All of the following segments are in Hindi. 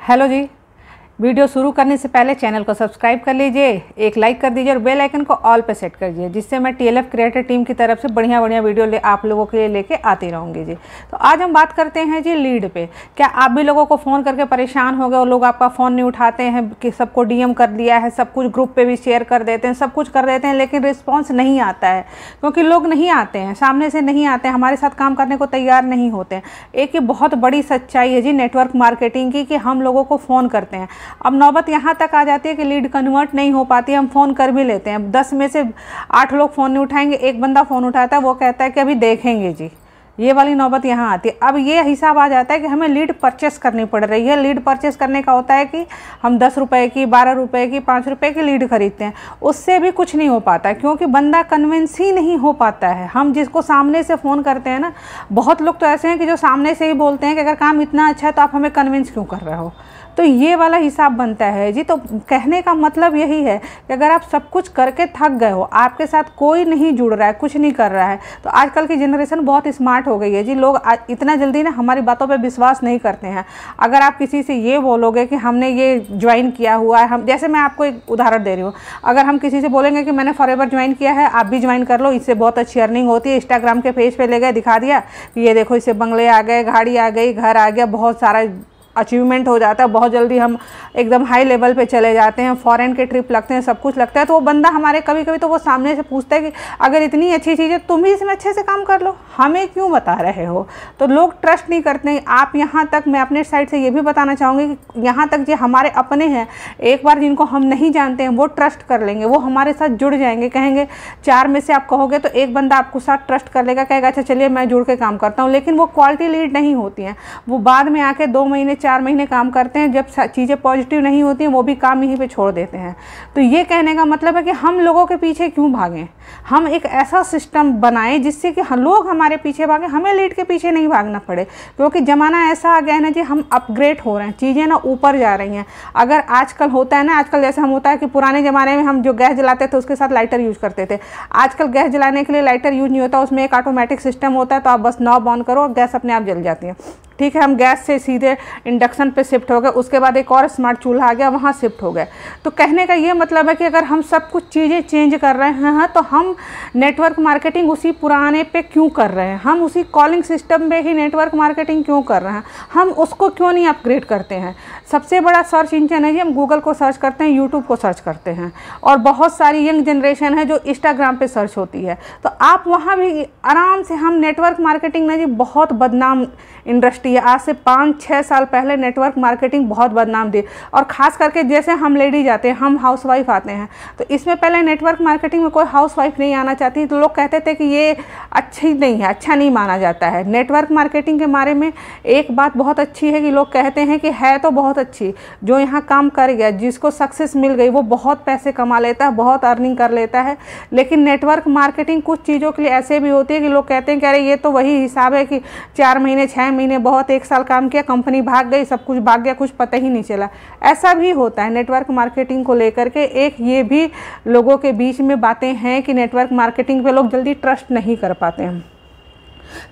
हेलो जी। वीडियो शुरू करने से पहले चैनल को सब्सक्राइब कर लीजिए, एक लाइक कर दीजिए और बेल आइकन को ऑल पे सेट कर दीजिए, जिससे मैं टीएलएफ क्रिएटर टीम की तरफ से बढ़िया वीडियो आप लोगों के लिए लेके आती रहूँगी जी। तो आज हम बात करते हैं जी लीड पे। क्या आप भी लोगों को फ़ोन करके परेशान हो गए और लोग आपका फ़ोन नहीं उठाते हैं कि सबको डीएम कर दिया है, सब कुछ ग्रुप पर भी शेयर कर देते हैं, सब कुछ कर देते हैं, लेकिन रिस्पॉन्स नहीं आता है क्योंकि लोग नहीं आते हैं, सामने से नहीं आते हैं, हमारे साथ काम करने को तैयार नहीं होते हैं। एक ये बहुत बड़ी सच्चाई है जी नेटवर्क मार्केटिंग की कि हम लोगों को फ़ोन करते हैं, अब नौबत यहाँ तक आ जाती है कि लीड कन्वर्ट नहीं हो पाती है। हम फ़ोन कर भी लेते हैं, 10 में से 8 लोग फ़ोन नहीं उठाएंगे, एक बंदा फ़ोन उठाता है, वो कहता है कि अभी देखेंगे जी। ये वाली नौबत यहाँ आती है। अब ये हिसाब आ जाता है कि हमें लीड परचेस करनी पड़ रही है। लीड परचेस करने का होता है कि हम 10 रुपये की, 12 रुपये की, 5 रुपये की लीड खरीदते हैं, उससे भी कुछ नहीं हो पाता है क्योंकि बंदा कन्विंस ही नहीं हो पाता है। हम जिसको सामने से फ़ोन करते हैं ना, बहुत लोग तो ऐसे हैं कि जो सामने से ही बोलते हैं कि अगर काम इतना अच्छा है तो आप हमें कन्विंस क्यों कर रहे हो। तो ये वाला हिसाब बनता है जी। तो कहने का मतलब यही है कि अगर आप सब कुछ करके थक गए हो, आपके साथ कोई नहीं जुड़ रहा है, कुछ नहीं कर रहा है, तो आजकल की जनरेशन बहुत स्मार्ट हो गई है जी। लोग इतना जल्दी ना हमारी बातों पे विश्वास नहीं करते हैं। अगर आप किसी से ये बोलोगे कि हमने ये ज्वाइन किया हुआ है, हम जैसे मैं आपको एक उदाहरण दे रही हूँ, अगर हम किसी से बोलेंगे कि मैंने फॉरएवर ज्वाइन किया है, आप भी ज्वाइन कर लो, इससे बहुत अच्छी अर्निंग होती है। इंस्टाग्राम के पेज पे ले गए, दिखा दिया कि ये देखो इससे बंगले आ गए, गाड़ी आ गई, घर आ गया, बहुत सारा अचीवमेंट हो जाता है, बहुत जल्दी हम एकदम हाई लेवल पे चले जाते हैं, फॉरेन के ट्रिप लगते हैं, सब कुछ लगता है। तो वो बंदा हमारे कभी कभी तो वो सामने से पूछता है कि अगर इतनी अच्छी चीज़ है तुम भी इसमें अच्छे से काम कर लो, हमें क्यों बता रहे हो। तो लोग ट्रस्ट नहीं करते हैं। आप यहाँ तक, मैं अपने साइड से ये भी बताना चाहूँगी कि यहाँ तक जो हमारे अपने हैं, एक बार जिनको हम नहीं जानते हैं वो ट्रस्ट कर लेंगे, वो हमारे साथ जुड़ जाएंगे। कहेंगे 4 में से आप कहोगे तो एक बंदा आपको साथ ट्रस्ट कर लेगा, कहेगा अच्छा चलिए मैं जुड़ के काम करता हूँ। लेकिन वो क्वालिटी लीड नहीं होती हैं, वो बाद में आके 2 महीने 4 महीने काम करते हैं, जब चीज़ें पॉजिटिव नहीं होती हैं वो भी काम यहीं पे छोड़ देते हैं। तो ये कहने का मतलब है कि हम लोगों के पीछे क्यों भागें। हम एक ऐसा सिस्टम बनाएं जिससे कि लोग हमारे पीछे भागें, हमें लीड के पीछे नहीं भागना पड़े। क्योंकि ज़माना ऐसा आ गया है ना जी, हम अपग्रेड हो रहे हैं, चीज़ें ना ऊपर जा रही हैं। अगर आजकल होता है ना, आजकल जैसे हम होता है कि पुराने ज़माने में हम जो गैस जलाते थे उसके साथ लाइटर यूज़ करते थे, आजकल गैस जलाने के लिए लाइटर यूज़ नहीं होता, उसमें एक ऑटोमेटिक सिस्टम होता है, तो आप बस नॉब ऑन करो, गैस अपने आप जल जाती है। ठीक है, हम गैस से सीधे इंडक्शन पे शिफ्ट हो गए, उसके बाद एक और स्मार्ट चूल्हा आ गया, वहाँ शिफ्ट हो गए। तो कहने का ये मतलब है कि अगर हम सब कुछ चीज़ें चेंज कर रहे हैं तो हम नेटवर्क मार्केटिंग उसी पुराने पे क्यों कर रहे हैं, हम उसी कॉलिंग सिस्टम पे ही नेटवर्क मार्केटिंग क्यों कर रहे हैं, हम उसको क्यों नहीं अपग्रेड करते हैं। सबसे बड़ा सर्च इंजन है जी, हम गूगल को सर्च करते हैं, यूट्यूब को सर्च करते हैं, और बहुत सारी यंग जनरेशन है जो इंस्टाग्राम पे सर्च होती है। तो आप वहाँ भी आराम से, हम नेटवर्क मार्केटिंग ना जी बहुत बदनाम इंडस्ट्री है। आज से 5-6 साल पहले नेटवर्क मार्केटिंग बहुत बदनाम थी, और ख़ास करके जैसे हम लेडी जाते हैं, हम हाउसवाइफ आते हैं, तो इसमें पहले नेटवर्क मार्केटिंग में कोई हाउसवाइफ नहीं आना चाहती, तो लोग कहते थे कि ये अच्छी नहीं है, अच्छा नहीं माना जाता है। नेटवर्क मार्केटिंग के बारे में एक बात बहुत अच्छी है कि लोग कहते हैं कि है तो बहुत अच्छी, जो यहाँ काम कर गया, जिसको सक्सेस मिल गई, वो बहुत पैसे कमा लेता है, बहुत अर्निंग कर लेता है। लेकिन नेटवर्क मार्केटिंग कुछ चीज़ों के लिए ऐसे भी होती है कि लोग कहते हैं कि अरे ये तो वही हिसाब है कि 4 महीने 6 महीने बहुत 1 साल काम किया, कंपनी भाग गई, सब कुछ भाग गया, कुछ पता ही नहीं चला। ऐसा भी होता है नेटवर्क मार्केटिंग को लेकर के। एक ये भी लोगों के बीच में बातें हैं कि नेटवर्क मार्केटिंग पे लोग जल्दी ट्रस्ट नहीं कर पाते हैं।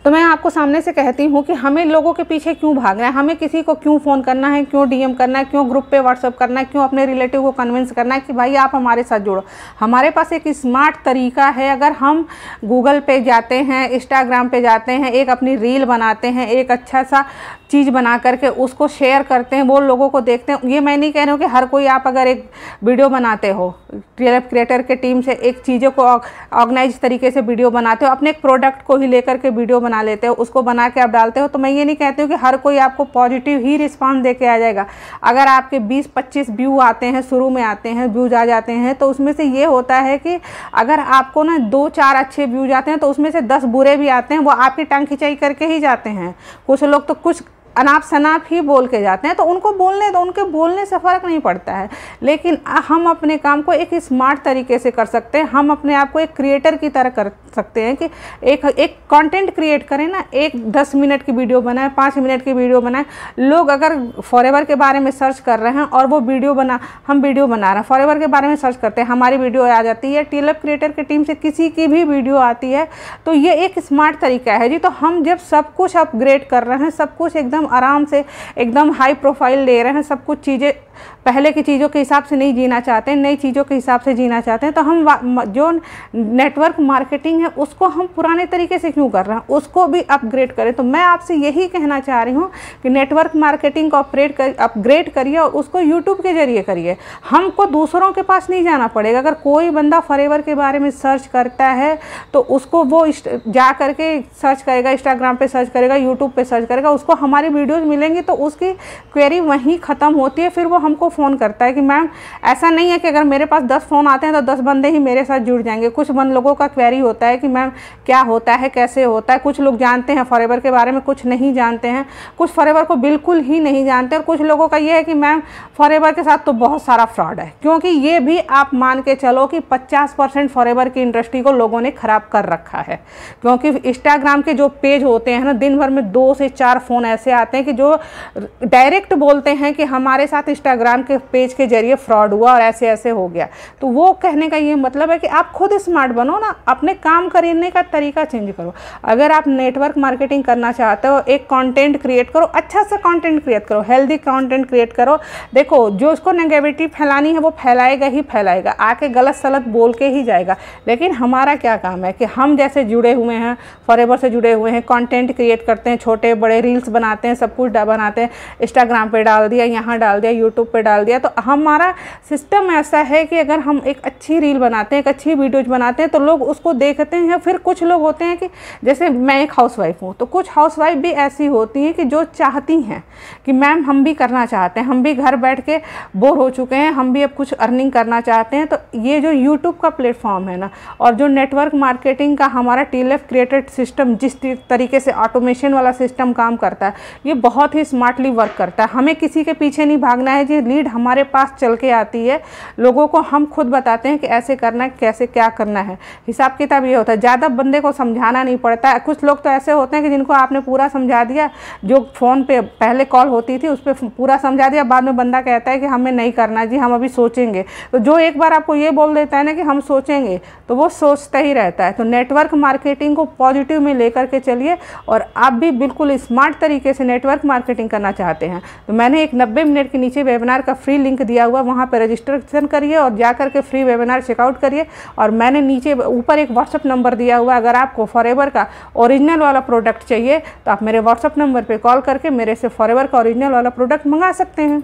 तो मैं आपको सामने से कहती हूँ कि हमें लोगों के पीछे क्यों भागना है, हमें किसी को क्यों फ़ोन करना है, क्यों डीएम करना है, क्यों ग्रुप पे व्हाट्सअप करना है, क्यों अपने रिलेटिव को कन्विंस करना है कि भाई आप हमारे साथ जुड़ो। हमारे पास एक स्मार्ट तरीका है। अगर हम गूगल पे जाते हैं, इंस्टाग्राम पे जाते हैं, एक अपनी रील बनाते हैं, एक अच्छा सा चीज़ बना करके उसको शेयर करते हैं, वो लोगों को देखते हैं। ये मैं नहीं कह रही हूँ कि हर कोई, आप अगर एक वीडियो बनाते हो, टीएलएफ क्रिएटर के टीम से एक चीज़ों को ऑर्गेनाइज तरीके से वीडियो बनाते हो, अपने एक प्रोडक्ट को ही लेकर के वीडियो बना लेते हो, उसको बना के आप डालते हो, तो मैं ये नहीं कहती हूँ कि हर कोई आपको पॉजिटिव ही रिस्पांस दे के आ जाएगा। अगर आपके 20-25 व्यू आते हैं, शुरू में आते हैं, व्यूज आ जाते हैं, तो उसमें से ये होता है कि अगर आपको ना 2-4 अच्छे व्यूज आते हैं तो उसमें से 10 बुरे भी आते हैं, वो आपकी टांग खिंचाई करके ही जाते हैं। कुछ लोग तो कुछ अनाप शनाप ही बोल के जाते हैं, तो उनको बोलने दो, उनके बोलने से फ़र्क नहीं पड़ता है। लेकिन हम अपने काम को एक स्मार्ट तरीके से कर सकते हैं। हम अपने आप को एक क्रिएटर की तरह कर सकते हैं कि एक कंटेंट क्रिएट करें ना, एक 10 मिनट की वीडियो बनाएं, 5 मिनट की वीडियो बनाएं। लोग अगर फॉरएवर के बारे में सर्च कर रहे हैं और वो वीडियो हम वीडियो बना रहे हैं, फॉरएवर के बारे में सर्च करते हैं, हमारी वीडियो आ जाती है, टीएलएफ क्रिएटर की टीम से किसी की भी वीडियो आती है, तो ये एक स्मार्ट तरीका है जी। तो हम जब सब कुछ अपग्रेड कर रहे हैं, सब कुछ एकदम एकदम आराम से, एकदम हाई प्रोफाइल ले रहे हैं, सब कुछ चीज़ें पहले की चीज़ों के हिसाब से नहीं जीना चाहते हैं, नई चीज़ों के हिसाब से जीना चाहते हैं। तो हम जो नेटवर्क मार्केटिंग है उसको हम पुराने तरीके से क्यों कर रहे हैं, उसको भी अपग्रेड करें। तो मैं आपसे यही कहना चाह रही हूँ कि नेटवर्क मार्केटिंग को अपग्रेड करिए और उसको यूट्यूब के जरिए करिए। हमको दूसरों के पास नहीं जाना पड़ेगा। अगर कोई बंदा फॉरएवर के बारे में सर्च करता है तो उसको वो जा करके सर्च करेगा, इंस्टाग्राम पे सर्च करेगा, यूट्यूब पे सर्च करेगा, उसको हमारी वीडियोज़ मिलेंगी तो उसकी क्वेरी वहीं ख़त्म होती है। फिर वो हमको फ़ोन करता है कि मैम ऐसा नहीं है कि अगर मेरे पास 10 फ़ोन आते हैं तो 10 बंदे ही मेरे साथ जुड़ जाएंगे। कुछ लोगों का क्वेरी होता है कि मैम क्या होता है, कैसे होता है। कुछ लोग जानते हैं फॉरएवर के बारे में, कुछ नहीं जानते हैं, कुछ फॉरएवर को बिल्कुल ही नहीं जानते। और कुछ लोगों का ये है कि मैम फॉरएवर के साथ तो बहुत सारा फ्रॉड है, क्योंकि ये भी आप मान के चलो कि 50% फॉरएवर की इंडस्ट्री को लोगों ने ख़राब कर रखा है। क्योंकि इंस्टाग्राम के जो पेज होते हैं ना, दिन भर में 2 से 4 फ़ोन ऐसे आते हैं कि जो डायरेक्ट बोलते हैं कि हमारे साथ इंस्टाग्राम के पेज के जरिए फ्रॉड हुआ और ऐसे ऐसे हो गया। तो वो कहने का ये मतलब है कि आप खुद स्मार्ट बनो ना, अपने काम करने का तरीका चेंज करो। अगर आप नेटवर्क मार्केटिंग करना चाहते हो, एक कंटेंट क्रिएट करो, अच्छा सा कंटेंट क्रिएट करो, हेल्दी कंटेंट क्रिएट करो। देखो जो उसको नेगेटिविटी फैलानी है वो फैलाएगा ही फैलाएगा, आके गलत सलत बोल के ही जाएगा। लेकिन हमारा क्या काम है कि हम जैसे जुड़े हुए हैं, फॉरएवर से जुड़े हुए हैं, कंटेंट क्रिएट करते हैं, छोटे बड़े रील्स बनाते हैं, सब कुछ बनाते हैं, इंस्टाग्राम पे डाल दिया, यहाँ डाल दिया, यूट्यूब पे डाल दिया। तो हमारा सिस्टम ऐसा है कि अगर हम एक अच्छी रील बनाते हैं, एक अच्छी वीडियोज बनाते हैं तो लोग उसको देखते हैं। फिर कुछ लोग होते हैं कि जैसे मैं एक हाउसवाइफ हूँ, तो कुछ हाउसवाइफ भी ऐसी होती हैं कि जो चाहती हैं कि मैम हम भी करना चाहते हैं, हम भी घर बैठ के बोर हो चुके हैं, हम भी अब कुछ अर्निंग करना चाहते हैं। तो ये जो यूट्यूब का प्लेटफॉर्म है ना, और जो नेटवर्क मार्केटिंग का हमारा TLF क्रिएटेड सिस्टम जिस तरीके से ऑटोमेशन वाला सिस्टम काम करता है, ये बहुत ही स्मार्टली वर्क करता है। हमें किसी के पीछे नहीं भागना है जी, लीड हमारे पास चल के आती है, लोगों को हम खुद बताते हैं कि ऐसे करना है, कैसे क्या करना है। हिसाब किताब ये होता है, ज़्यादा बंदे को समझाना नहीं पड़ता है। कुछ लोग तो ऐसे होते हैं कि जिनको आपने पूरा समझा दिया, जो फ़ोन पे पहले कॉल होती थी उस पर पूरा समझा दिया, बाद में बंदा कहता है कि हमें नहीं करना जी, हम अभी सोचेंगे। तो जो एक बार आपको ये बोल देता है ना कि हम सोचेंगे, तो वो सोचता ही रहता है। तो नेटवर्क मार्केटिंग को पॉजिटिव में लेकर के चलिए, और आप भी बिल्कुल स्मार्ट तरीके से नेटवर्क मार्केटिंग करना चाहते हैं तो मैंने एक 90 मिनट के नीचे वेबिनार का फ्री लिंक दिया हुआ, वहाँ पर रजिस्ट्रेशन करिए और जा करके फ्री वेबिनार चेकआउट करिए। और मैंने नीचे ऊपर एक व्हाट्सअप नंबर दिया हुआ, अगर आपको फॉरएवर का ओरिजिनल वाला प्रोडक्ट चाहिए तो आप मेरे व्हाट्सअप नंबर पर कॉल करके मेरे से फॉरएवर का ओरिजिनल वाला प्रोडक्ट मंगा सकते हैं।